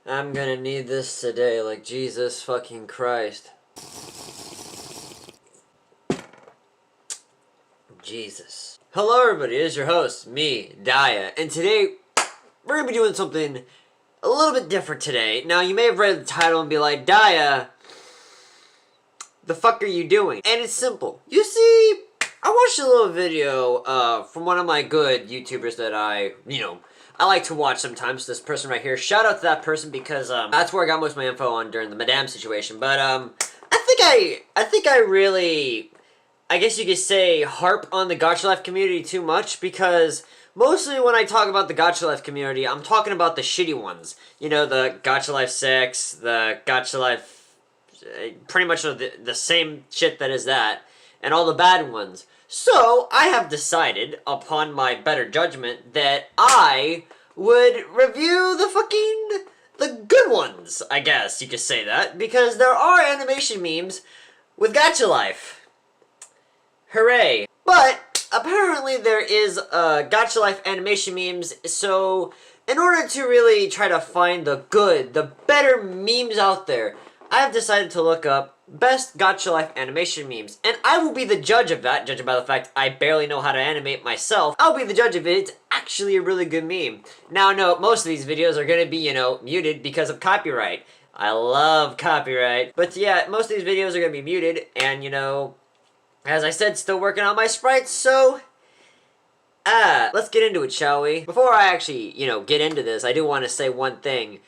I'm gonna need this today, like Jesus fucking Christ. Jesus. Hello everybody, it is your host, me, Daya, and today we're gonna be doing something a little bit different today. Now, you may have read the title and be like, Daya, the fuck are you doing? And it's simple. You see, I watched a little video from one of my good YouTubers that I like to watch sometimes. This person right here. Shout out to that person because that's where I got most of my info on during the Madame situation. But I think I really, I guess you could say, harp on the gacha life community too much, because mostly when I talk about the gacha life community, I'm talking about the shitty ones. You know, the gacha life sex, the gacha life, pretty much the same shit that is that, and all the bad ones. So, I have decided, upon my better judgment, that I would review the good ones, I guess you could say that, because there are animation memes with gacha life. Hooray. But, apparently there is gacha life animation memes, so in order to really try to find the good, the better memes out there, I have decided to look up best gacha life animation memes. And I will be the judge of that, judging by the fact I barely know how to animate myself. I'll be the judge of it. It's actually a really good meme. Now, no, most of these videos are going to be, muted because of copyright. I love copyright. But yeah, most of these videos are going to be muted, and, as I said, still working on my sprites, so let's get into it, shall we? Before I actually, get into this, I do want to say one thing.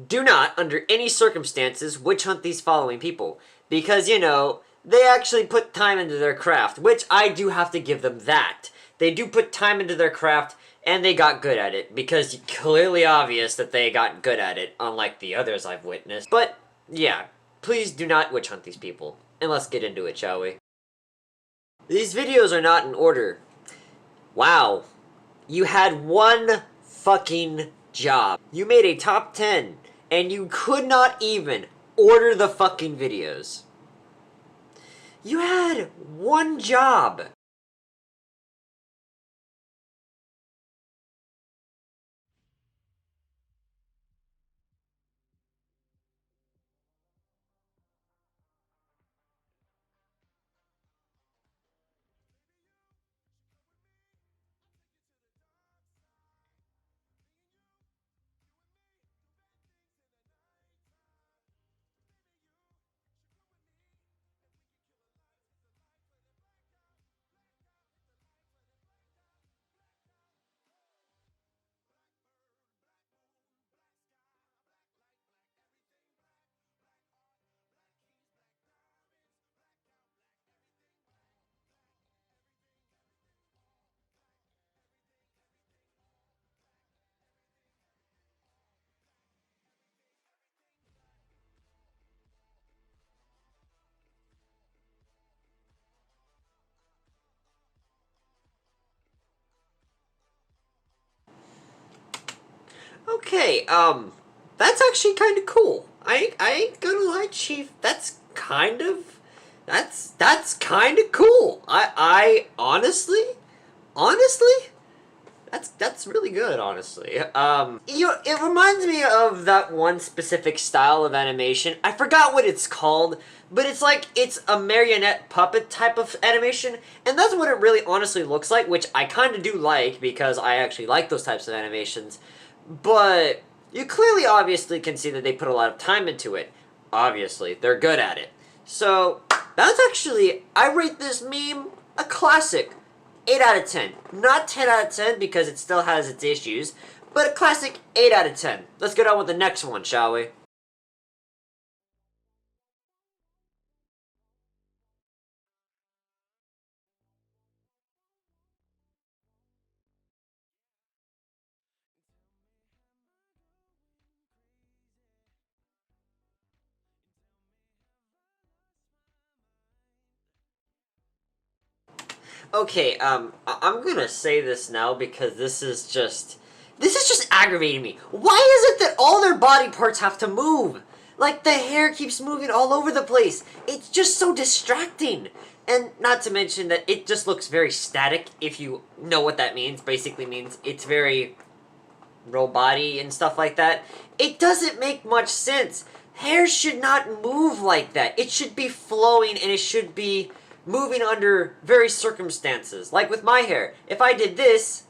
Do not, under any circumstances, witch hunt these following people. Because, they actually put time into their craft, which I do have to give them that. They do put time into their craft, and they got good at it, because it's clearly obvious that they got good at it, unlike the others I've witnessed. But, yeah, please do not witch hunt these people. And let's get into it, shall we? These videos are not in order. Wow. You had one fucking job. You made a top 10, and you could not even order the fucking videos. You had one job. Okay, that's actually kind of cool. I ain't gonna lie, Chief. That's kind of cool. I honestly, that's really good, honestly. It reminds me of that one specific style of animation. I forgot what it's called, but it's a marionette puppet type of animation, and that's what it really honestly looks like, which I kind of do like, because I actually like those types of animations. But you clearly, obviously, can see that they put a lot of time into it. Obviously, they're good at it. So, that's actually, I rate this meme a classic. 8 out of 10. Not 10 out of 10 because it still has its issues, but a classic 8 out of 10. Let's get on with the next one, shall we? Okay, I'm gonna say this now because this is just aggravating me. Why is it that all their body parts have to move? Like, the hair keeps moving all over the place. It's just so distracting. And not to mention that it just looks very static, if you know what that means. Basically means it's very real body and stuff like that. It doesn't make much sense. Hair should not move like that. It should be flowing and it should be moving under various circumstances. Like with my hair, if I did this,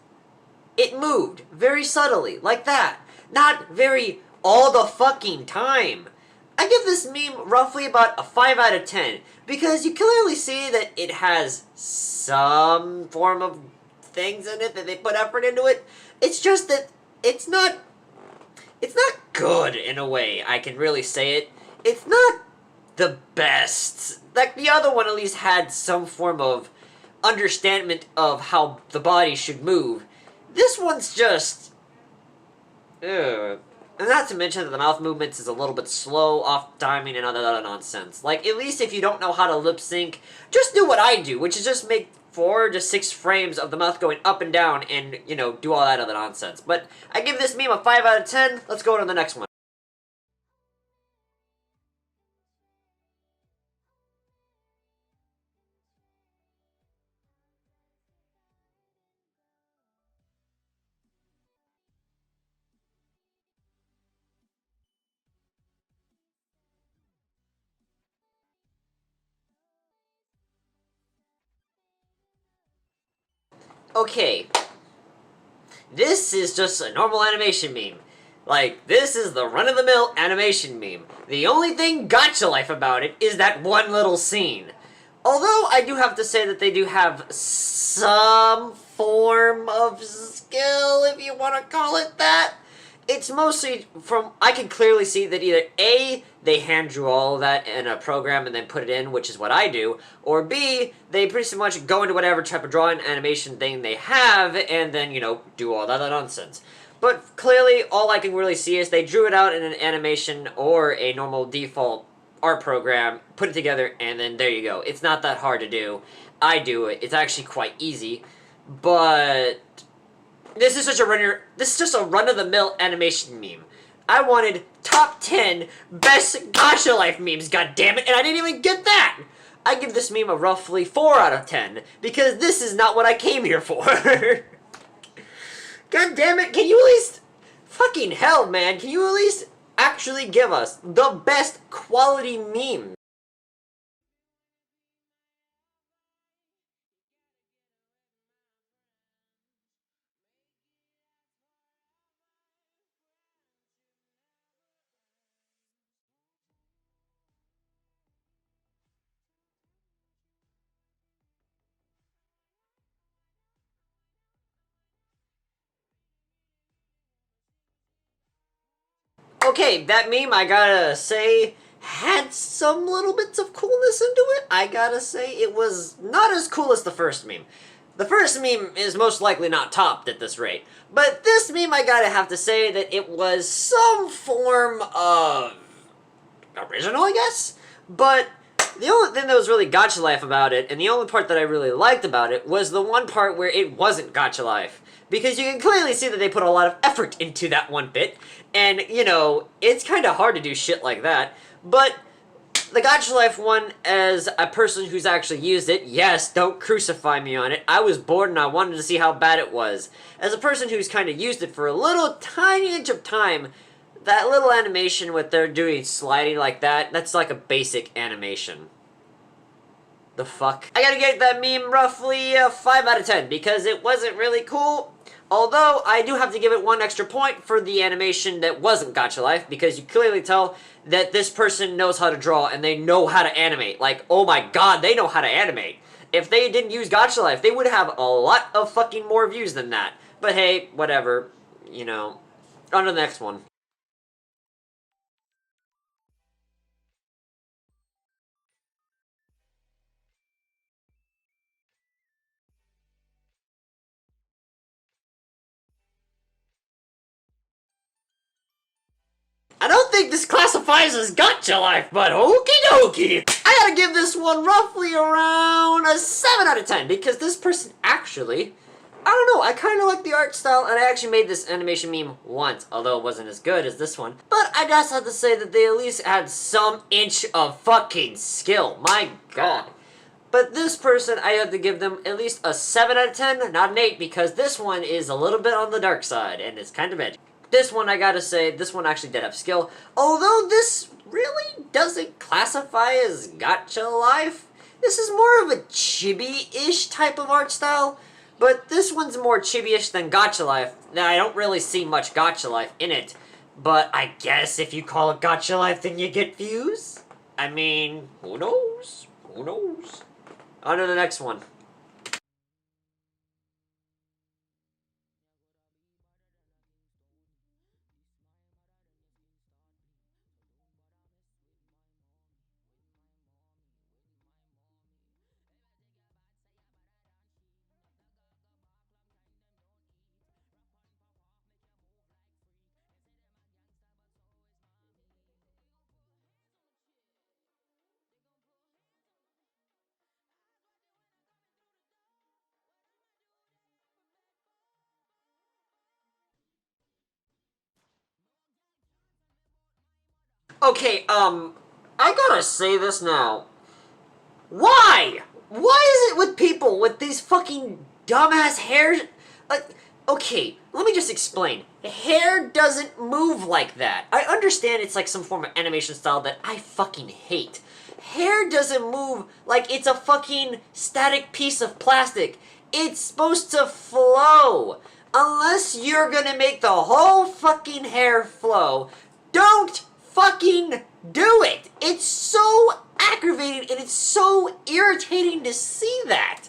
it moved very subtly, like that. Not very all the fucking time. I give this meme roughly about a 5 out of 10, because you clearly see that it has some form of things in it, that they put effort into it. It's just that it's not good in a way, I can really say it. It's not the best. Like, the other one at least had some form of understanding of how the body should move. This one's just... Ugh. And not to mention that the mouth movements is a little bit slow, off timing, and all that other nonsense. Like, at least if you don't know how to lip sync, just do what I do, which is just make 4 to 6 frames of the mouth going up and down and, you know, do all that other nonsense. But I give this meme a 5 out of 10. Let's go to the next one. Okay, this is just a normal animation meme. Like, this is the run-of-the-mill animation meme. The only thing gacha life about it is that one little scene. Although, I do have to say that they do have some form of skill, if you want to call it that. It's mostly from, I can clearly see that either A, they hand drew all of that in a program and then put it in, which is what I do, or B, they pretty much go into whatever type of drawing animation thing they have and then, you know, do all that nonsense. But clearly, all I can really see is they drew it out in an animation or a normal default art program, put it together, and then there you go. It's not that hard to do. I do it. It's actually quite easy. But this is just a run-of-the-mill animation meme. I wanted top 10 best gacha life memes, goddammit, and I didn't even get that! I give this meme a roughly 4 out of 10, because this is not what I came here for. God damn it, can you at least... Fucking hell, man, can you at least actually give us the best quality meme? Okay, that meme, I gotta say, had some little bits of coolness into it. I gotta say, it was not as cool as the first meme. The first meme is most likely not topped at this rate. But this meme, I gotta have to say that it was some form of original, I guess? But the only thing that was really gacha life about it, and the only part that I really liked about it, was the one part where it wasn't gacha life. Because you can clearly see that they put a lot of effort into that one bit, and, you know, it's kind of hard to do shit like that. But the gacha life one, as a person who's actually used it, yes, don't crucify me on it, I was bored and I wanted to see how bad it was. As a person who's kind of used it for a little tiny inch of time, that little animation with they're doing sliding like that, that's like a basic animation. The fuck? I gotta get that meme roughly a 5 out of 10, because it wasn't really cool. Although, I do have to give it 1 extra point for the animation that wasn't gacha life, because you clearly tell that this person knows how to draw and they know how to animate. Like, oh my god, they know how to animate. If they didn't use gacha life, they would have a lot of fucking more views than that. But hey, whatever. You know. On to the next one. I don't think this classifies as gacha life, but okie dokie. I gotta give this one roughly around a 7 out of 10, because this person actually, I don't know, I kind of like the art style, and I actually made this animation meme once, although it wasn't as good as this one. But I just have to say that they at least had some inch of fucking skill, my god. But this person, I have to give them at least a 7 out of 10, not an 8, because this one is a little bit on the dark side, and it's kind of edgy. this one, I gotta say, this one actually did have skill. Although this really doesn't classify as gacha life. This is more of a chibi-ish type of art style. But this one's more chibi-ish than gacha life. Now, I don't really see much gacha life in it. But I guess if you call it gacha life, then you get views? I mean, who knows? Who knows? On to the next one. Okay, I gotta say this now. Why? Why is it with people with these fucking dumbass hair? Like, okay, let me just explain. Hair doesn't move like that. I understand it's like some form of animation style that I fucking hate. Hair doesn't move like it's a fucking static piece of plastic. It's supposed to flow. Unless you're gonna make the whole fucking hair flow, don't fucking do it! It's so aggravating and it's so irritating to see that.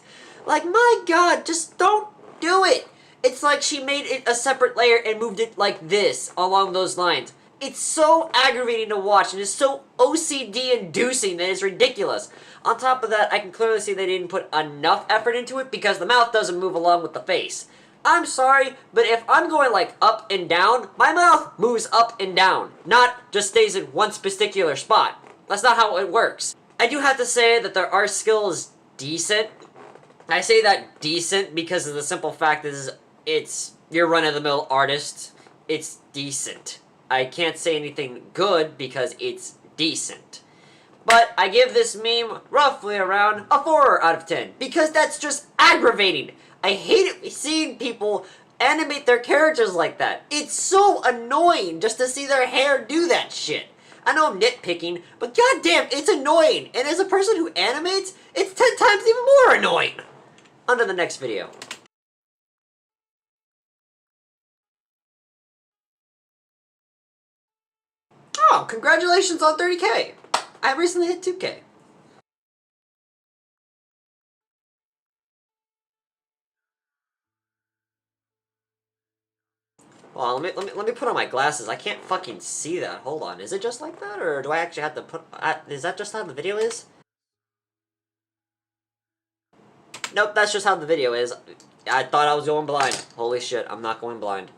Like, my god, just don't do it. It's like she made it a separate layer and moved it like this, along those lines. It's so aggravating to watch and it's so OCD inducing that it's ridiculous. On top of that, I can clearly see they didn't put enough effort into it because the mouth doesn't move along with the face. I'm sorry, but if I'm going like up and down, my mouth moves up and down, not just stays in one particular spot. That's not how it works. I do have to say that their art skill is decent. I say that decent because of the simple fact is it's your run-of-the-mill artist. It's decent. I can't say anything good because it's decent. But I give this meme roughly around a 4 out of 10 because that's just aggravating. I hate it seeing people animate their characters like that. It's so annoying just to see their hair do that shit. I know I'm nitpicking, but goddamn, it's annoying. And as a person who animates, it's 10 times even more annoying. On to the next video. Oh, congratulations on 30K. I recently hit 2K. Well, let me put on my glasses. I can't fucking see that. Hold on. Is it just like that, or do I actually have to put? Is that just how the video is? Nope, that's just how the video is. I thought I was going blind. Holy shit, I'm not going blind.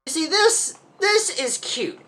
You see, this is cute.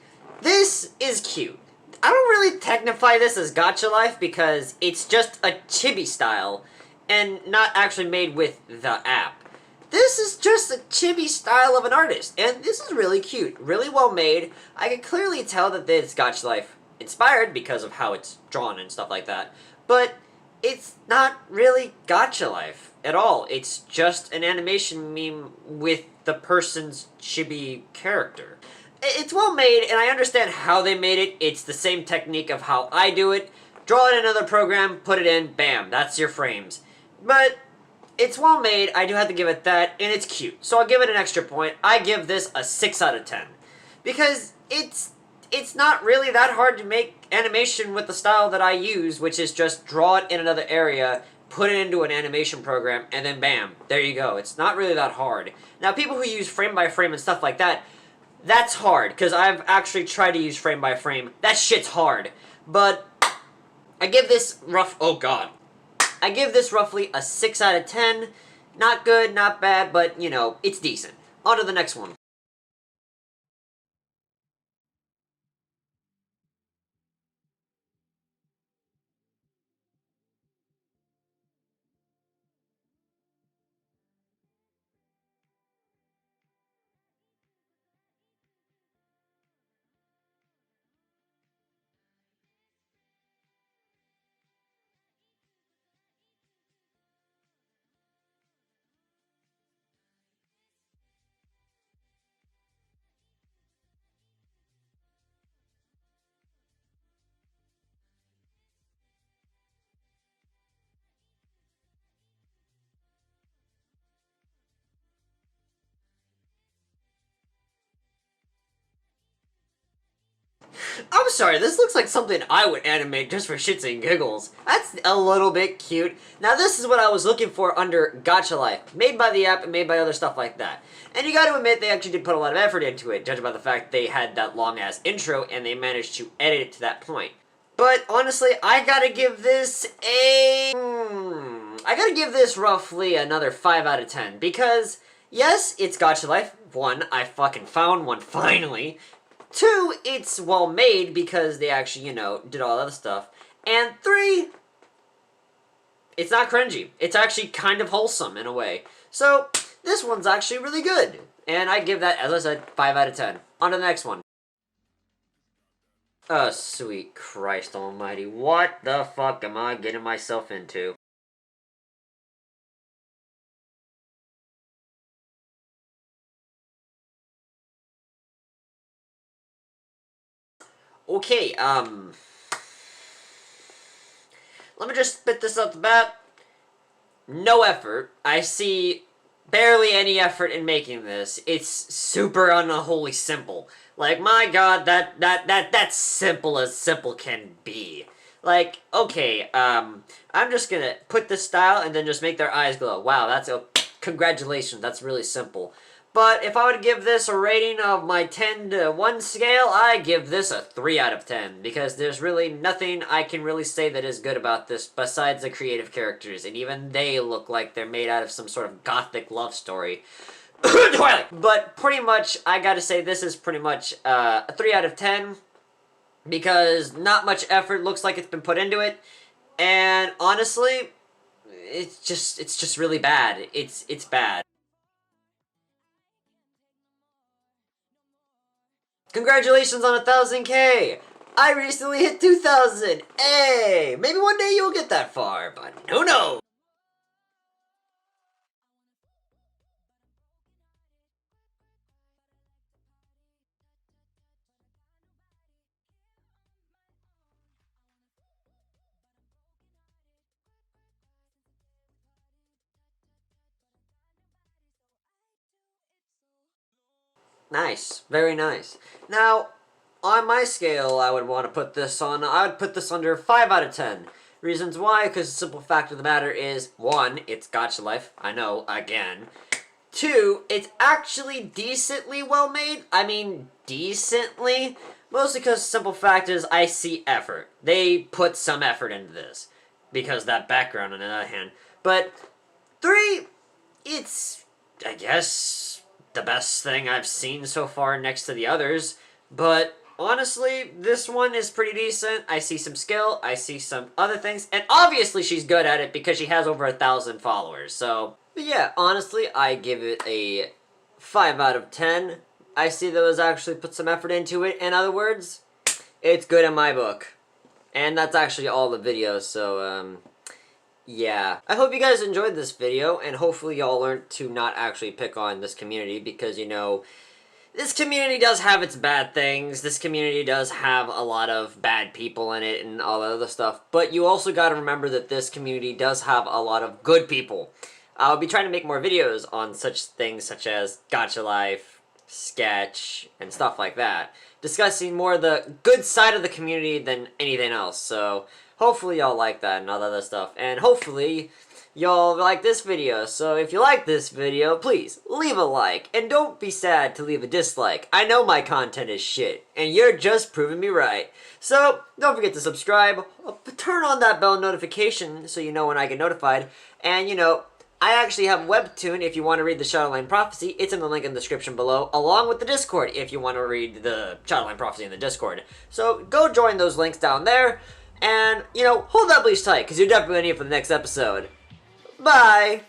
This is cute. I don't really technify this as gacha life because it's just a chibi style and not actually made with the app. This is just a chibi style of an artist, and this is really cute, really well made. I can clearly tell that it's gacha life inspired because of how it's drawn and stuff like that, but it's not really gacha life at all. It's just an animation meme with the person's chibi character. It's well made, and I understand how they made it. It's the same technique of how I do it. Draw it in another program, put it in, bam, that's your frames. But it's well made, I do have to give it that, and it's cute. So I'll give it an extra point. I give this a 6 out of 10. Because it's not really that hard to make animation with the style that I use, which is just draw it in another area, put it into an animation program, and then bam, there you go. It's not really that hard. Now, people who use frame by frame and stuff like that, that's hard, because I've actually tried to use frame by frame. That shit's hard. But I give this oh god. I give this roughly a 6 out of 10. Not good, not bad, but, you know, it's decent. On to the next one. I'm sorry, this looks like something I would animate just for shits and giggles. That's a little bit cute. Now this is what I was looking for under Gacha Life. Made by the app and made by other stuff like that. And you gotta admit, they actually did put a lot of effort into it, judging by the fact they had that long-ass intro and they managed to edit it to that point. But honestly, I gotta give this I gotta give this roughly another 5 out of 10. Because, yes, it's Gacha Life. 1, I fucking found one finally. 2, it's well made because they actually, did all that other stuff. And 3, it's not cringy. It's actually kind of wholesome in a way. So, this one's actually really good. And I give that, as I said, 5 out of 10. On to the next one. Oh, sweet Christ almighty. What the fuck am I getting myself into? Okay, let me just spit this out the bat. No effort. I see barely any effort in making this. It's super unholy simple. Like, my god, that's simple as simple can be. Like, okay, I'm just gonna put this style and then just make their eyes glow. Wow, congratulations, that's really simple. But if I would give this a rating of my 10 to 1 scale, I give this a 3 out of 10. Because there's really nothing I can really say that is good about this besides the creative characters. And even they look like they're made out of some sort of gothic love story. Twilight! But pretty much, I gotta say this is pretty much a 3 out of 10. Because not much effort looks like it's been put into it. And honestly, it's just really bad. It's bad. Congratulations on 1,000K! I recently hit 2,000! Hey! Maybe one day you'll get that far, but who knows? Nice. Very nice. Now, on my scale, I would want to put this on, I would put this under 5 out of 10. Reasons why, because the simple fact of the matter is, 1, it's Gacha Life, I know, again. 2, it's actually decently well made. I mean, decently. Mostly because the simple fact is, I see effort. They put some effort into this. Because that background, on the other hand. But 3, it's, I guess, the best thing I've seen so far next to the others. But honestly, this one is pretty decent. I see some skill, I see some other things, and obviously she's good at it because she has over 1,000 followers, so... But yeah, honestly, I give it a 5 out of 10. I see those actually put some effort into it. In other words, it's good in my book. And that's actually all the videos, so, yeah. I hope you guys enjoyed this video, and hopefully y'all learned to not actually pick on this community, because, this community does have its bad things. This community does have a lot of bad people in it and all that other stuff. But you also gotta remember that this community does have a lot of good people. I'll be trying to make more videos on such things such as Gacha Life, Sketch, and stuff like that. Discussing more of the good side of the community than anything else. So, hopefully y'all like that and all that other stuff. And hopefully y'all like this video. So if you like this video, please leave a like. And don't be sad to leave a dislike. I know my content is shit. And you're just proving me right. So don't forget to subscribe. Turn on that bell notification so you know when I get notified. And I actually have Webtoon if you want to read the Shadowline Prophecy. It's in the link in the description below, along with the Discord if you want to read the Shadowline Prophecy in the Discord. So go join those links down there. And, hold that bleach tight, because you're definitely going to need it for the next episode. Bye!